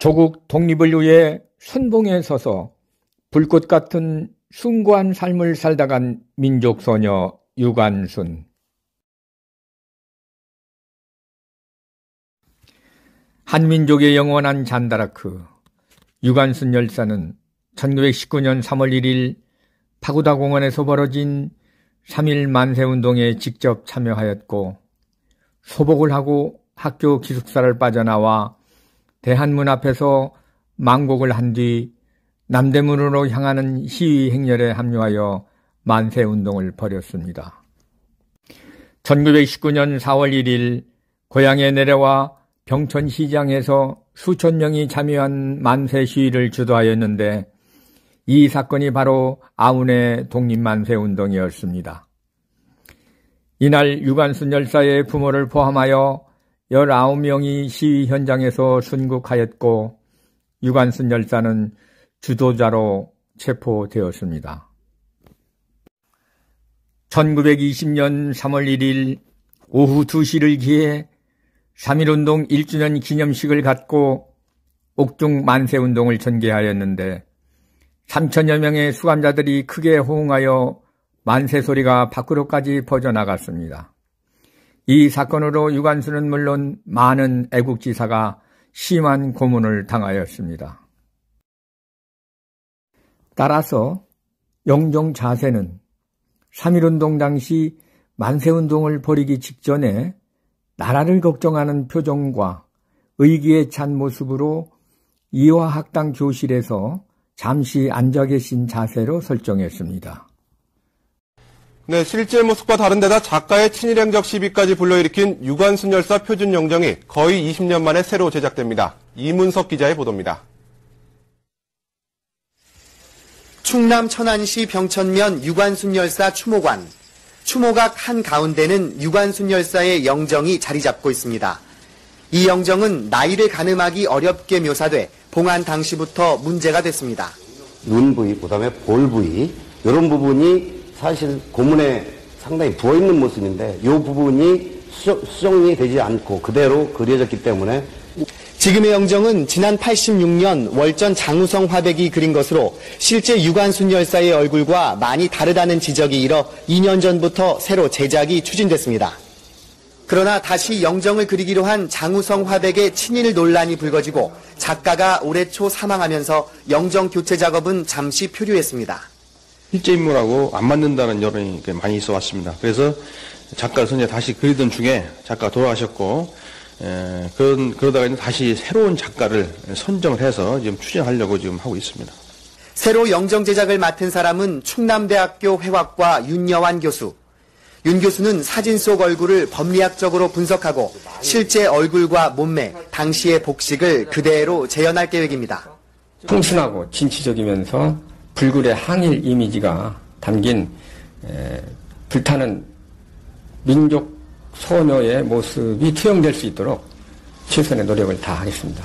조국 독립을 위해 선봉에 서서 불꽃 같은 숭고한 삶을 살다 간 민족 소녀 유관순. 한민족의 영원한 잔다라크 유관순 열사는 1919년 3월 1일 파구다 공원에서 벌어진 3.1 만세운동에 직접 참여하였고, 소복을 하고 학교 기숙사를 빠져나와 대한문 앞에서 망곡을 한 뒤 남대문으로 향하는 시위 행렬에 합류하여 만세운동을 벌였습니다. 1919년 4월 1일 고향에 내려와 병천시장에서 수천 명이 참여한 만세 시위를 주도하였는데, 이 사건이 바로 아운의 독립만세운동이었습니다. 이날 유관순 열사의 부모를 포함하여 19명이 시위 현장에서 순국하였고, 유관순 열사는 주도자로 체포되었습니다. 1920년 3월 1일 오후 2시를 기해 3.1운동 1주년 기념식을 갖고 옥중 만세운동을 전개하였는데, 3천여 명의 수감자들이 크게 호응하여 만세 소리가 밖으로까지 퍼져나갔습니다. 이 사건으로 유관순은 물론 많은 애국지사가 심한 고문을 당하였습니다. 따라서 영정 자세는 3.1운동 당시 만세운동을 벌이기 직전에 나라를 걱정하는 표정과 의기에 찬 모습으로 이화학당 교실에서 잠시 앉아 계신 자세로 설정했습니다. 네, 실제 모습과 다른 데다 작가의 친일행적 시비까지 불러일으킨 유관순 열사 표준 영정이 거의 20년 만에 새로 제작됩니다. 이문석 기자의 보도입니다. 충남 천안시 병천면 유관순 열사 추모관. 추모각 한가운데는 유관순 열사의 영정이 자리 잡고 있습니다. 이 영정은 나이를 가늠하기 어렵게 묘사돼 봉안 당시부터 문제가 됐습니다. 눈 부위, 그다음에 볼 부위, 이런 부분이 사실 고문에 상당히 부어있는 모습인데 이 부분이 수정이 되지 않고 그대로 그려졌기 때문에 지금의 영정은 지난 86년 월전 장우성 화백이 그린 것으로 실제 유관순 열사의 얼굴과 많이 다르다는 지적이 일어 2년 전부터 새로 제작이 추진됐습니다. 그러나 다시 영정을 그리기로 한 장우성 화백의 친일 논란이 불거지고 작가가 올해 초 사망하면서 영정 교체 작업은 잠시 표류했습니다. 실제 인물하고 안 맞는다는 여론이 많이 있어 왔습니다. 그래서 작가를 선제 다시 그리던 중에 작가가 돌아가셨고, 그러다가 이제 다시 새로운 작가를 선정을 해서 지금 추진하려고 지금 하고 있습니다. 새로 영정 제작을 맡은 사람은 충남대학교 회화과 윤여환 교수. 윤 교수는 사진 속 얼굴을 법리학적으로 분석하고 실제 얼굴과 몸매, 당시의 복식을 그대로 재현할 계획입니다. 풍순하고 진취적이면서 불굴의 항일 이미지가 담긴 불타는 민족 소녀의 모습이 투영될 수 있도록 최선의 노력을 다하겠습니다.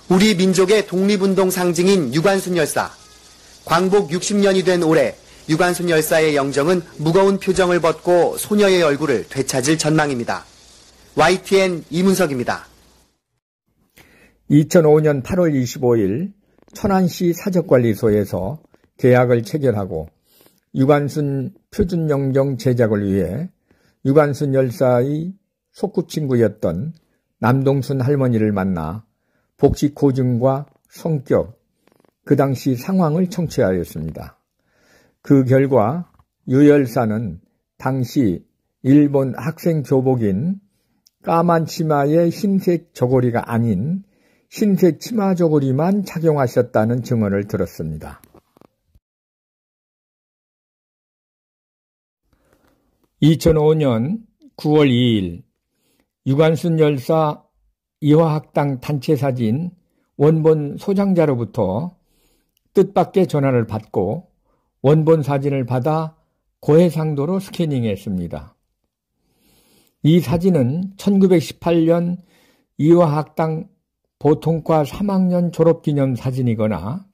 우리 민족의 독립운동 상징인 유관순 열사. 광복 60년이 된 올해 유관순 열사의 영정은 무거운 표정을 벗고 소녀의 얼굴을 되찾을 전망입니다. YTN 이문석입니다. 2005년 8월 25일 천안시 사적관리소에서 계약을 체결하고 유관순 표준영정 제작을 위해 유관순 열사의 소꿉친구였던 남동순 할머니를 만나 복식 고증과 성격, 그 당시 상황을 청취하였습니다. 그 결과 유 열사는 당시 일본 학생 교복인 까만 치마에 흰색 저고리가 아닌 흰색 치마 저고리만 착용하셨다는 증언을 들었습니다. 2005년 9월 2일 유관순 열사 이화학당 단체 사진 원본 소장자로부터 뜻밖의 전화를 받고 원본 사진을 받아 고해상도로 스캐닝했습니다. 이 사진은 1918년 이화학당 보통과 3학년 졸업기념 사진이거나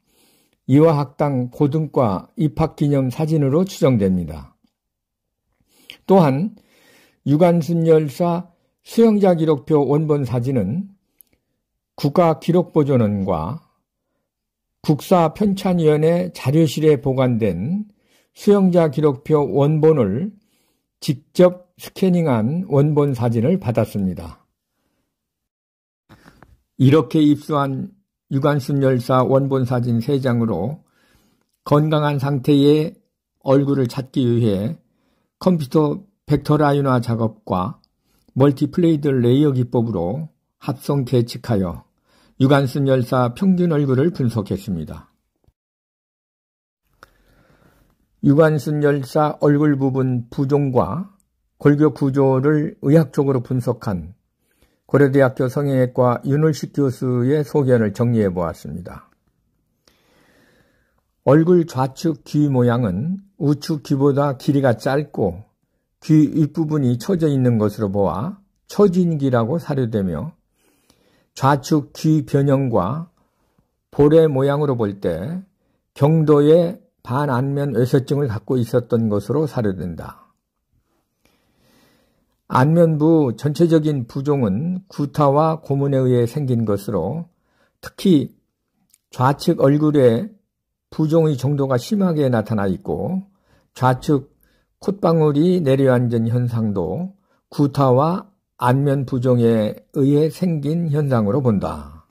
이화학당 고등과 입학기념 사진으로 추정됩니다. 또한 유관순 열사 수영자 기록표 원본 사진은 국가기록보존원과 국사편찬위원회 자료실에 보관된 수영자 기록표 원본을 직접 스캐닝한 원본 사진을 받았습니다. 이렇게 입수한 유관순 열사 원본 사진 3장으로 건강한 상태의 얼굴을 찾기 위해 컴퓨터 벡터 라인화 작업과 멀티플레이드 레이어 기법으로 합성 계측하여 유관순 열사 평균 얼굴을 분석했습니다. 유관순 열사 얼굴 부분 부종과 골격 구조를 의학적으로 분석한 고려대학교 성형외과 윤을식 교수의 소견을 정리해 보았습니다. 얼굴 좌측 귀 모양은 우측 귀보다 길이가 짧고 귀 윗부분이 처져 있는 것으로 보아 처진귀라고 사료되며, 좌측 귀 변형과 볼의 모양으로 볼 때 경도의 반안면 외서증을 갖고 있었던 것으로 사료된다. 안면부 전체적인 부종은 구타와 고문에 의해 생긴 것으로 특히 좌측 얼굴에 부종의 정도가 심하게 나타나 있고 좌측 콧방울이 내려앉은 현상도 구타와 안면 부종에 의해 생긴 현상으로 본다.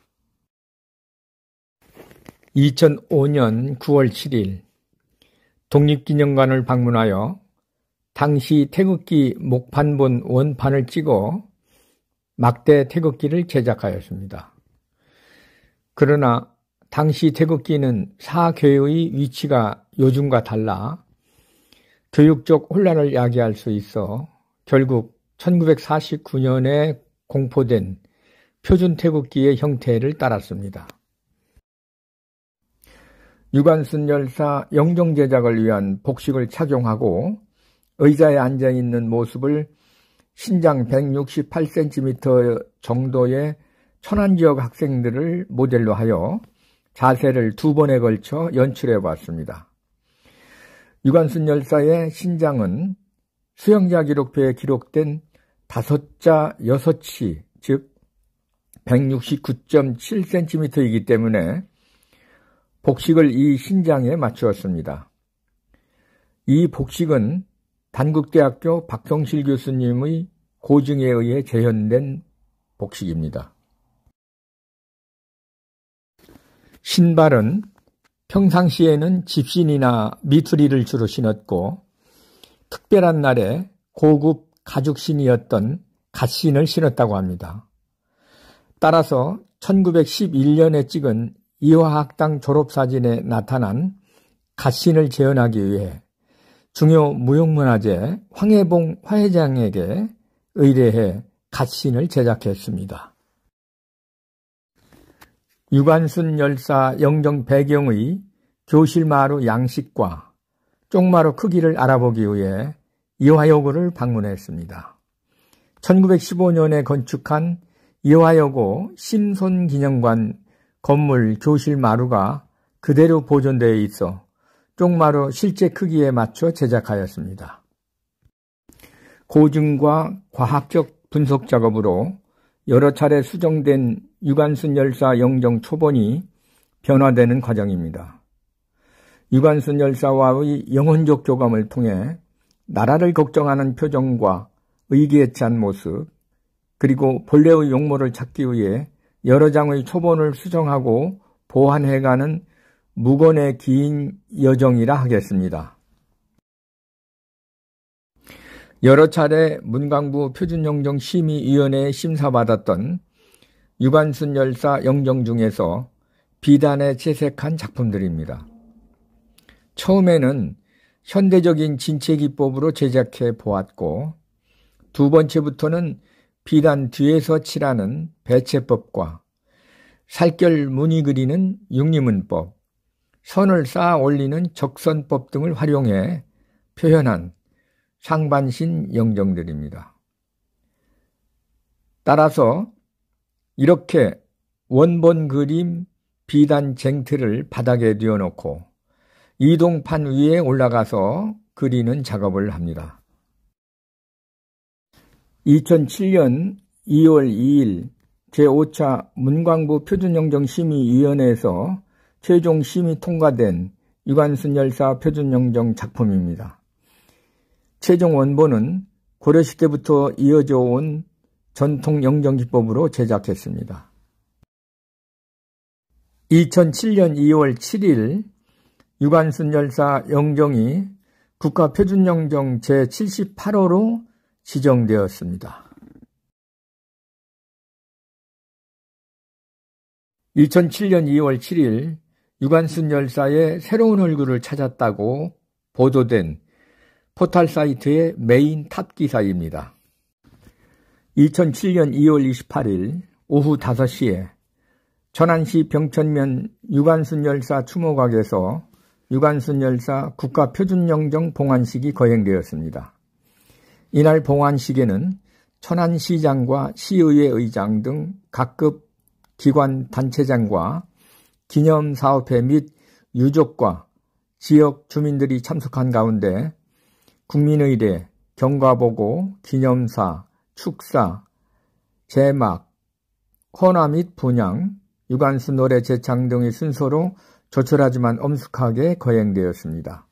2005년 9월 7일 독립기념관을 방문하여 당시 태극기 목판본 원판을 찍어 막대 태극기를 제작하였습니다. 그러나 당시 태극기는 사교의 위치가 요즘과 달라 교육적 혼란을 야기할 수 있어 결국 1949년에 공포된 표준 태극기의 형태를 따랐습니다. 유관순 열사 영정 제작을 위한 복식을 착용하고 의자에 앉아있는 모습을 신장 168cm 정도의 천안지역 학생들을 모델로 하여 자세를 2번에 걸쳐 연출해 봤습니다. 유관순 열사의 신장은 수영자 기록표에 기록된 5자 6치, 즉 169.7cm이기 때문에 복식을 이 신장에 맞추었습니다. 이 복식은 단국대학교 박성실 교수님의 고증에 의해 재현된 복식입니다. 신발은 평상시에는 집신이나 미투리를 주로 신었고 특별한 날에 고급 가죽신이었던 갓신을 신었다고 합니다. 따라서 1911년에 찍은 이화학당 졸업사진에 나타난 갓신을 재현하기 위해 중요 무형문화재 황해봉 화회장에게 의뢰해 갓신을 제작했습니다. 유관순 열사 영정 배경의 교실마루 양식과 쪽마루 크기를 알아보기 위해 이화여고를 방문했습니다. 1915년에 건축한 이화여고 신손기념관 건물 교실마루가 그대로 보존되어 있어 쪽마루 실제 크기에 맞춰 제작하였습니다. 고증과 과학적 분석 작업으로 여러 차례 수정된 유관순 열사 영정 초본이 변화되는 과정입니다. 유관순 열사와의 영혼적 교감을 통해 나라를 걱정하는 표정과 의기에 찬 모습, 그리고 본래의 용모를 찾기 위해 여러 장의 초본을 수정하고 보완해가는 무건의 긴 여정이라 하겠습니다. 여러 차례 문광부 표준영정심의위원회에 심사받았던 유관순 열사 영정 중에서 비단에 채색한 작품들입니다. 처음에는 현대적인 진체기법으로 제작해 보았고 두 번째부터는 비단 뒤에서 칠하는 배채법과 살결 무늬 그리는 육리문법, 선을 쌓아 올리는 적선법 등을 활용해 표현한 상반신 영정들입니다. 따라서 이렇게 원본 그림 비단 쟁틀을 바닥에 뉘어놓고 이동판 위에 올라가서 그리는 작업을 합니다. 2007년 2월 2일 제5차 문광부 표준영정심의위원회에서 최종 심의 통과된 유관순 열사 표준영정 작품입니다. 최종 원본은 고려시대부터 이어져 온 전통 영정기법으로 제작했습니다. 2007년 2월 7일 유관순 열사 영정이 국가표준영정 제78호로 지정되었습니다. 2007년 2월 7일 유관순 열사의 새로운 얼굴을 찾았다고 보도된 포털 사이트의 메인 탑 기사입니다. 2007년 2월 28일 오후 5시에 천안시 병천면 유관순 열사 추모각에서 유관순 열사 국가표준영정 봉안식이 거행되었습니다. 이날 봉안식에는 천안시장과 시의회 의장 등 각급 기관 단체장과 기념사업회 및 유족과 지역 주민들이 참석한 가운데 국민의례, 경과보고, 기념사, 축사, 제막, 헌화 및 분향, 유관순 노래 제창 등의 순서로 조촐하지만 엄숙하게 거행되었습니다.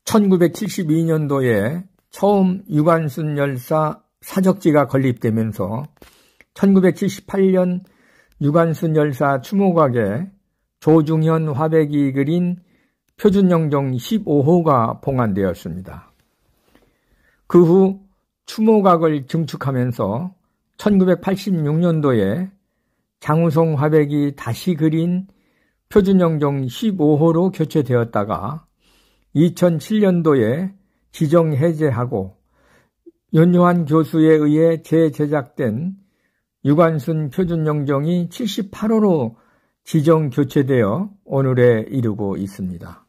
1972년도에 처음 유관순 열사 사적지가 건립되면서 1978년 유관순 열사 추모각에 조중현 화백이 그린 표준영정 15호가 봉안되었습니다. 그 후 추모각을 증축하면서 1986년도에 장우성 화백이 다시 그린 표준영정 15호로 교체되었다가 2007년도에 지정 해제하고 윤요한 교수에 의해 재제작된 유관순 표준영정이 78호로 지정 교체되어 오늘에 이르고 있습니다.